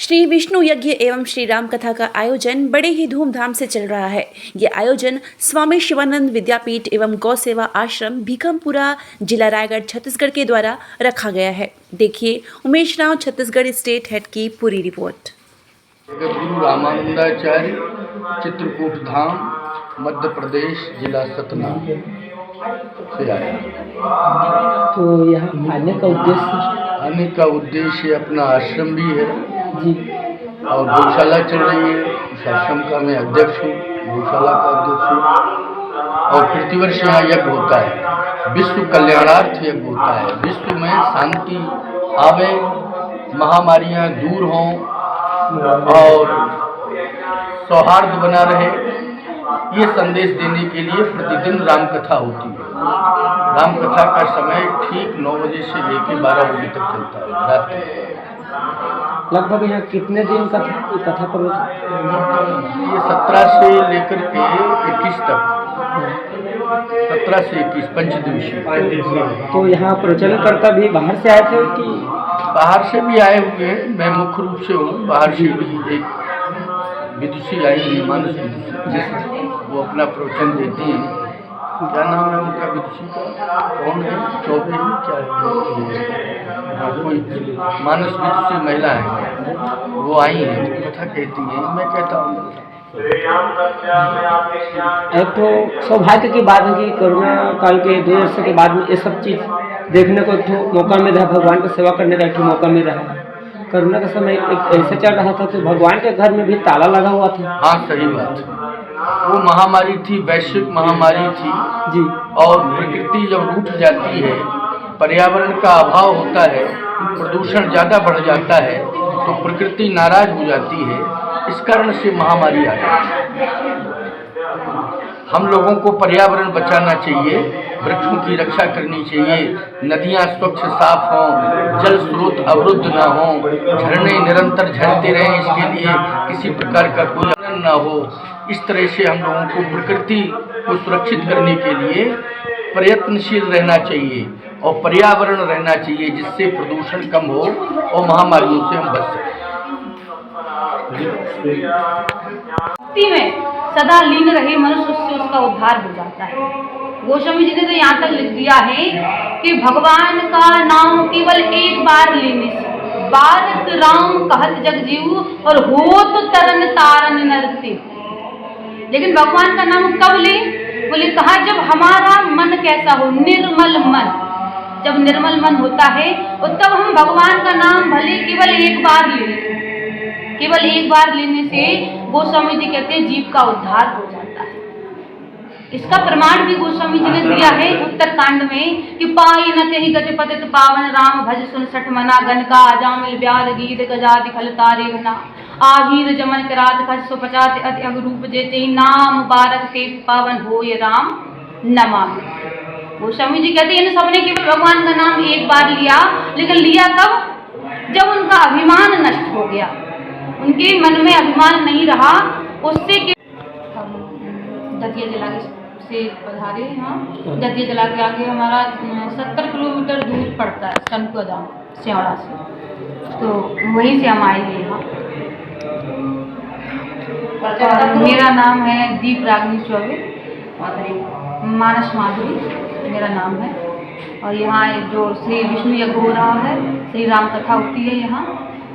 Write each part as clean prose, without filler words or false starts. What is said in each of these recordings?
श्री विष्णु यज्ञ एवं श्री राम कथा का आयोजन बड़े ही धूमधाम से चल रहा है। ये आयोजन स्वामी शिवानंद विद्यापीठ एवं गौ सेवा आश्रम भीखमपुरा, जिला रायगढ़, छत्तीसगढ़ के द्वारा रखा गया है। देखिए उमेश राव, छत्तीसगढ़ स्टेट हेड की पूरी रिपोर्ट। गुरु रामानंदाचार्य, चित्रकूट धाम, मध्य प्रदेश, जिला सतना से आया। तो यहाँ आने का उद्देश्य अपना आश्रम भी है जी और गौशाला चल रही है। उस आश्रम का मैं अध्यक्ष हूँ, गौशाला का अध्यक्ष हूँ। और प्रतिवर्ष यहाँ यज्ञ होता है, विश्व कल्याणार्थ यज्ञ होता है। विश्व में शांति आवे, महामारियाँ दूर हों और सौहार्द बना रहे, ये संदेश देने के लिए प्रतिदिन राम कथा होती है। राम कथा का समय ठीक 9 बजे से लेकर 12 बजे तक चलता है रात में। लगभग यहाँ कितने दिन का कथा प्रवचन? ये 17 से लेकर के 21 तक, 17 से 21 पंचदिवसीय। तो यहाँ प्रवचनकर्ता भी बाहर से आए थे कि? बाहर से भी आए हुए हैं, मैं मुख्य रूप से हूँ। बाहर से भी एक विदुषी आई है, मानस विदुषी, वो अपना प्रवचन देती हैं। क्या नाम है उनका विदुषी का? कौन है? चौबे ही क्या है? हाँ, कोई मानस विदुषी महिला है, वो आई हैं, कथा कहती हैं। मैं कहता हूँ एक तो सौभाग्य की बात है कि कोरोना काल के 2 वर्ष के बाद में ये सब चीज़ देखने को एक मौका मिल रहा है, भगवान की सेवा करने का एक मौका मिल रहा है। कोरोना का समय एक ऐसे चल रहा था कि भगवान के घर में भी ताला लगा हुआ था। हाँ, सही बात है। वो महामारी थी, वैश्विक महामारी थी जी। और प्रकृति जब रूठ जाती है, पर्यावरण का अभाव होता है, प्रदूषण ज़्यादा बढ़ जाता है, तो प्रकृति नाराज हो जाती है। इस कारण से महामारी आ जाती है। हम लोगों को पर्यावरण बचाना चाहिए, वृक्षों की रक्षा करनी चाहिए, नदियाँ स्वच्छ साफ हों, जल स्रोत अवरुद्ध ना हों, झरने निरंतर झरते रहें, इसके लिए किसी प्रकार का कोई आनंद ना हो। इस तरह से हम लोगों को प्रकृति को सुरक्षित करने के लिए प्रयत्नशील रहना चाहिए और पर्यावरण रहना चाहिए, जिससे प्रदूषण कम हो और महामारियों से हम बच सकें। में सदा लीन रहे मनुष्य, उससे उसका उद्धार हो जाता है। गोस्वामी जी ने तो यहाँ तक लिख दिया है कि भगवान का नाम केवल एक बार लेने से बारक राम कहत जग जीव और हो तो तरन तारन नरते। लेकिन भगवान का नाम कब ले? बोले कहा जब हमारा मन कैसा हो, निर्मल मन। जब निर्मल मन होता है और तब हम भगवान का नाम भले केवल एक बार ले लें। केवल एक बार लेने से गोस्वामी जी कहते हैं जीव का उद्धार हो जाता है। इसका प्रमाण भी गोस्वामी जी ने दिया है उत्तरकांड में कि पाई न तेहि गति पतित पावन राम भज सुन सठ मना गन का जामिल ब्याल गीत गजाति खल तारे घना आभीर जमन करात खस सो पचात अति अगरूप जेते नाम बारक ते पावन हो ये राम नमामि। गोस्वामी जी कहते हैं इन सबने केवल भगवान का नाम एक बार लिया, लेकिन लिया कब? जब उनका अभिमान नष्ट हो गया, उनके मन में अभिमान नहीं रहा। उससे दतिया जिला से पधारे। हाँ, दतिया जिला के आगे हमारा 70 किलोमीटर दूर पड़ता है, सनपुर धाम सेवड़ा से, तो वहीं से हम आए हैं यहाँ। मेरा नाम है दीप रागनी चौबे, मानस माधुरी मेरा नाम है। और यहाँ जो श्री विष्णु यज्ञ हो रहा है, श्री राम कथा होती है यहाँ,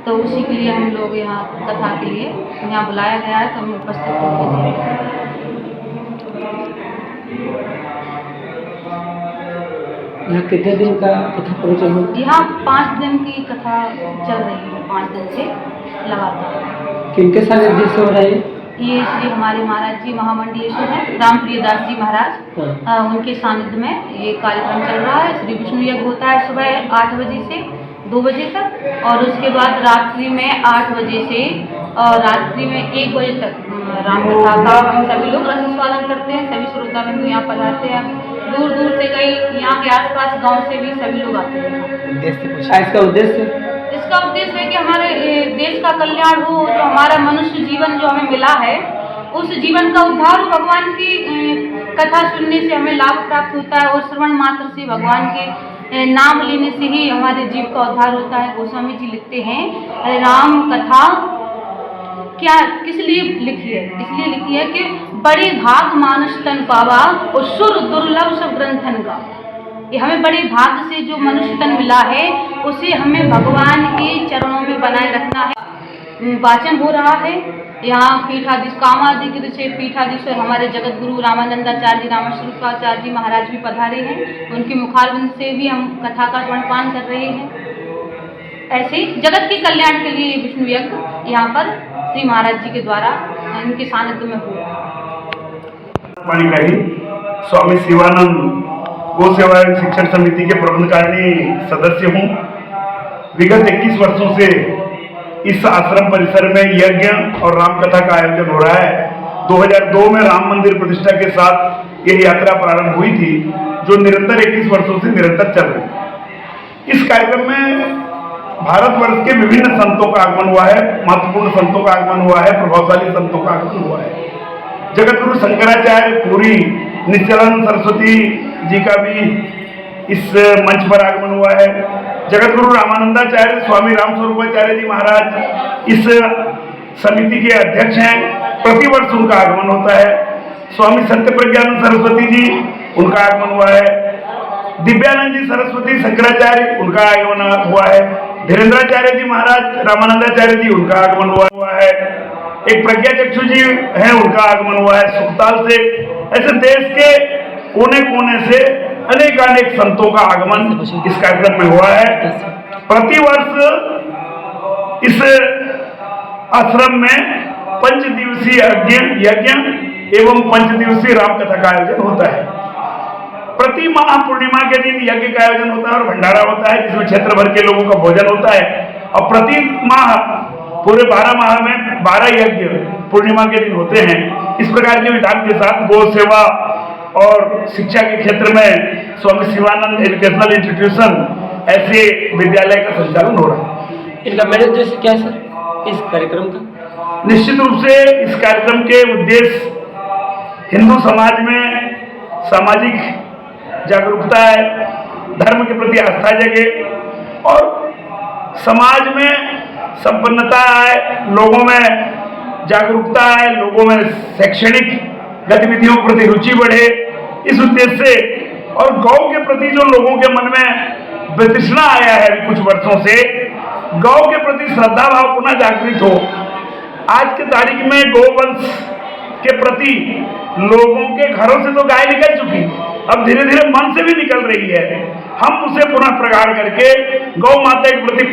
तो उसी के लिए हम लोग यहाँ कथा के लिए यहाँ बुलाया गया है, तो हम उपस्थित होंगे। यहाँ कितने दिन का कथा प्रवचन हो? यहाँ 5 दिन की कथा चल रही है, 5 दिन से लगातार। किनके सानिध्य से हो रहा है? ये श्री हमारे महाराज जी महामंडलेश्वर हैं, रामप्रिय दास जी महाराज, उनके सानिध्य में ये कार्यक्रम चल रहा है। श्री विष्णु यज्ञ होता है सुबह 8 बजे से 2 बजे तक, और उसके बाद रात्रि में 8 बजे से और रात्रि में 1 बजे तक राम कथा का हम सभी लोग रसस्वादन करते हैं। सभी श्रोता बंधु यहाँ पधारते हैं, दूर दूर से कई यहाँ के आसपास गांव से भी सभी लोग आते हैं। इसका उद्देश्य? इसका उद्देश्य है कि हमारे देश का कल्याण हो, जो हमारा मनुष्य जीवन जो हमें मिला है उस जीवन का उद्धार हो। भगवान की कथा सुनने से हमें लाभ प्राप्त होता है और श्रवण मात्र से भगवान के नाम लेने से ही हमारे जीव का उद्धार होता है। गोस्वामी जी लिखते हैं राम कथा क्या किस लिए लिखी है? इसलिए लिखी है कि बड़े भाग मानुष तन पावा और सुर दुर्लभ सब ग्रंथन का। ये हमें बड़े भाग से जो मनुष्य तन मिला है उसे हमें भगवान के चरणों में बनाए रखना है। वाचन हो रहा है यहाँ पीठाधीश कामाधिकृत से पीठाधीश और हमारे जगत गुरु रामानंदाचार्य जी रामस्वरूपाचार्य जी महाराज भी पधारे हैं। उनके मुखारबिंद से भी हम कथा का स्मरणपान कर रहे हैं। ऐसे जगत के कल्याण के लिए विष्णु यज्ञ यहाँ पर श्री महाराज जी के द्वारा इनके सानिध्य में हुआ। स्वामी शिवानंद गो सेवा एवं शिक्षण समिति के प्रबंधकारिणी सदस्य हूँ। विगत 21 वर्षों से इस आश्रम परिसर में यज्ञ और राम कथा का आयोजन हो रहा है। 2002 में राम मंदिर प्रतिष्ठा के साथ यह यात्रा प्रारंभ हुई थी, जो निरंतर 21 वर्षों से निरंतर चल रही है। इस कार्यक्रम में भारतवर्ष के विभिन्न संतों का आगमन हुआ है, महत्वपूर्ण संतों का आगमन हुआ है, प्रभावशाली संतों का आगमन हुआ है। जगत गुरु शंकराचार्य पूरी नित्यानंद सरस्वती जी का भी इस मंच पर आगमन हुआ है। जगत गुरु रामानंदाचार्य स्वामी रामस्वरूपाचार्य जी महाराज इस समिति के अध्यक्ष हैं। प्रतिवर्ष उनका आगमन होता है। स्वामी सत्य प्रज्ञानंद सरस्वती जी, उनका आगमन हुआ है। दिव्यानंद जी सरस्वती शंकराचार्य, उनका आगमन हुआ है। धीरेन्द्राचार्य जी महाराज रामानंदाचार्य जी, उनका आगमन हुआ है। एक प्रज्ञा चक्षु जी हैं, उनका आगमन हुआ है सुखताल से। ऐसे देश के कोने कोने से अनेक संतों का आगमन इस कार्यक्रम में हुआ है। प्रतिवर्ष इस आश्रम में 5 दिवसीय यज्ञ एवं 5 दिवसीय राम कथा का आयोजन होता है। प्रति माह पूर्णिमा के दिन यज्ञ का आयोजन होता है और भंडारा होता है, जिसमें क्षेत्र भर के लोगों का भोजन होता है। और प्रति माह पूरे 12 माह में 12 यज्ञ पूर्णिमा के दिन होते हैं। इस प्रकार के विधान के साथ गौ सेवा और शिक्षा के क्षेत्र में स्वामी शिवानंद एजुकेशनल इंस्टीट्यूशन ऐसे विद्यालय का संचालन हो रहा है। इनका मेन उद्देश्य क्या है सर इस कार्यक्रम का? निश्चित रूप से इस कार्यक्रम के उद्देश्य हिंदू समाज में सामाजिक जागरूकता है, धर्म के प्रति आस्था जगे और समाज में संपन्नता आए, लोगों में जागरूकता आए, लोगों में शैक्षणिक गतिविधियों के प्रति रुचि बढ़े। इस उद्देश्य से और गौ के प्रति जो लोगों के मन में वितृष्णा आया है कुछ वर्षों से, गौ के प्रति श्रद्धा भाव पुनः जागृत हो। आज के तारीख में गोवंश के प्रति लोगों के घरों से तो गाय निकल चुकी, अब धीरे धीरे मन से भी निकल रही है। हम उसे पुनः प्रगाढ़ करके गौ माता के प्रति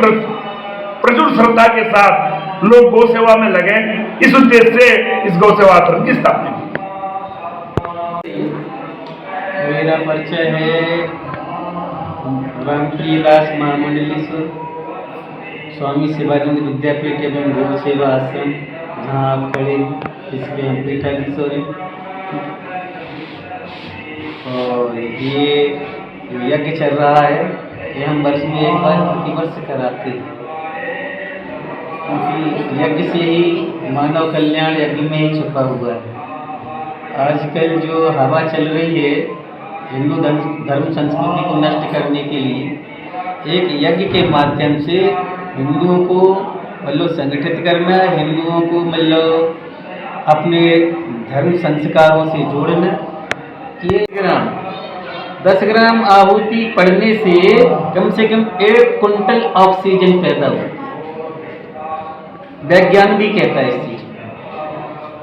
प्रचुर श्रद्धा के साथ लोग गौ सेवा में लगे। इस उद्देश्य से इस गौ सेवा आश्रम की स्थापना की। मेरा परिचय है रामप्रियदास महामंडलेश्वर स्वामी शिवानंद विद्यापीठ एवं गौ सेवा आश्रम, जहाँ आप खड़े इसके हम पीठाधीश्वर हैं। और ये यज्ञ चल रहा है, ये हम वर्ष में एक बार प्रतिवर्ष कराते हैं, क्योंकि यज्ञ से ही मानव कल्याण यज्ञ में ही छुपा हुआ है। आजकल जो हवा चल रही है हिंदू धर्म संस्कृति को नष्ट करने के लिए एक यज्ञ के माध्यम से हिंदुओं को मतलब संगठित करना, हिंदुओं को मतलब अपने धर्म संस्कारों से जोड़ना। ये 10 ग्राम आहुति पड़ने से कम 1 कुंटल ऑक्सीजन पैदा होती है। वैज्ञानिक भी कहता है इस चीज में।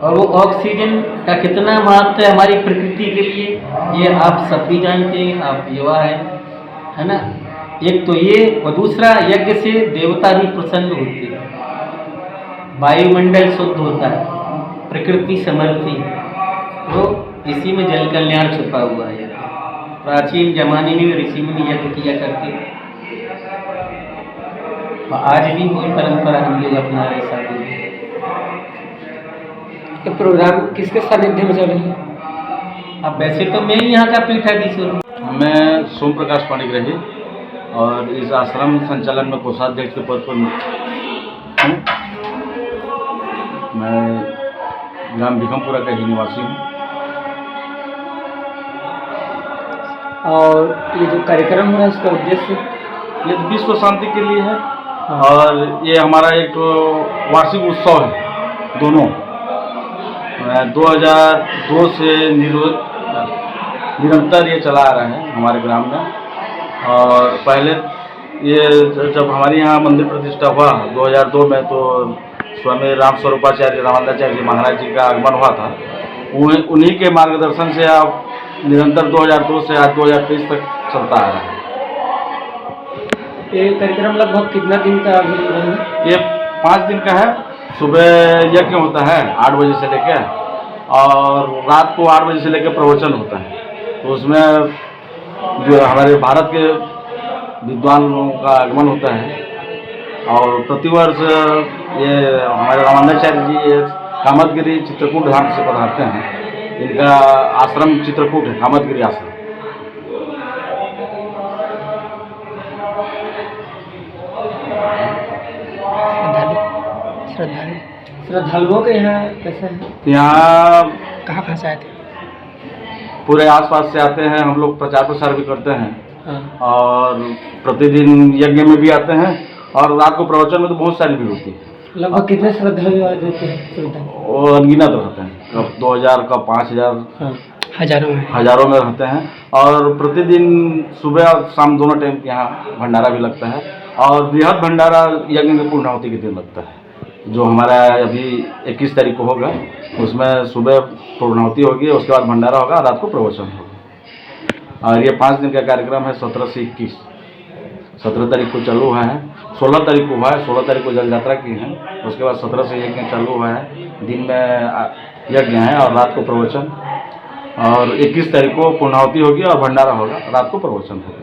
और वो ऑक्सीजन का कितना महत्व है हमारी प्रकृति के लिए, ये आप सब भी जानते हैं, आप युवा है ना। एक तो ये, और दूसरा यज्ञ से देवता भी प्रसन्न होते हैं, वायुमंडल शुद्ध होता है, प्रकृति समृद्धि, तो इसी में जल कल्याण छुपा हुआ है। प्राचीन जमाने में ऋषि मुनि यज्ञ किया करते थे, और आज भी वही परंपरा हम लोग अपना रहे साधु। ये प्रोग्राम किसके सानिध्य में चल रही है? अब वैसे तो मैं ही यहाँ का पीठाधीश्वर हूँ। मैं सोम प्रकाश पाणिग्राही और इस आश्रम संचालन में कोषाध्यक्ष के पद पर हूँ। मैं ग्राम भिकमपुरा का ही निवासी हूँ। और ये जो कार्यक्रम हो रहा है इसका उद्देश्य? ये विश्व शांति के लिए है और ये हमारा एक तो वार्षिक उत्सव है दोनों। 2002 से निरंतर ये चला आ रहा है हमारे ग्राम में। और पहले ये जब हमारे यहाँ मंदिर प्रतिष्ठा हुआ 2002 में, तो स्वामी राम स्वरूपाचार्य रामानंदाचार्य जी महाराज जी का आगमन हुआ था। उन्हीं के मार्गदर्शन से अब निरंतर 2002 से आज 2023 तक चलता आ रहा है। ये कार्यक्रम लगभग कितना दिन का अभी रहेगा? ये 5 दिन का है। सुबह यज्ञ होता है 8 बजे से लेके, और रात को 8 बजे से लेकर प्रवचन होता है। तो उसमें जो हमारे भारत के विद्वान लोगों का आगमन होता है। और प्रतिवर्ष ये हमारे रामानंदाचार्य जी ये कामतगिरी चित्रकूट धाम से पधारते हैं। इनका आश्रम चित्रकूट है, कामतगिरी आश्रम। श्रद्धालुओं के यहाँ कैसे है? यहाँ कहाँ से आए थे? पूरे आसपास से आते हैं। हम लोग प्रचार प्रसार भी करते हैं। हाँ। और प्रतिदिन यज्ञ में भी आते हैं, और रात को प्रवचन में तो बहुत सारी भीड़ होती है। लगभग कितने श्रद्धालु आ जाते हैं? वो अनगिनत रहते हैं, कब 2000 कब 5000, हाँ, हजारों में रहते हैं। और प्रतिदिन सुबह और शाम दोनों टाइम यहाँ भंडारा भी लगता है। और बृहद भंडारा यज्ञ के पूर्णाहुति के दिन लगता है, जो हमारा अभी 21 तारीख को होगा। उसमें सुबह पूर्णाहुति होगी, उसके बाद भंडारा होगा, रात को प्रवचन होगा। और ये 5 दिन का कार्यक्रम है। 17 से 21, 17 तारीख को चालू हुआ है, 16 तारीख को हुआ है, 16 तारीख को जल यात्रा की है। उसके बाद 17 से यज्ञ चालू हुआ है। दिन में यज्ञ है और रात को प्रवचन। और 21 तारीख को पूर्णाहुति होगी और भंडारा होगा, रात को प्रवचन होगा।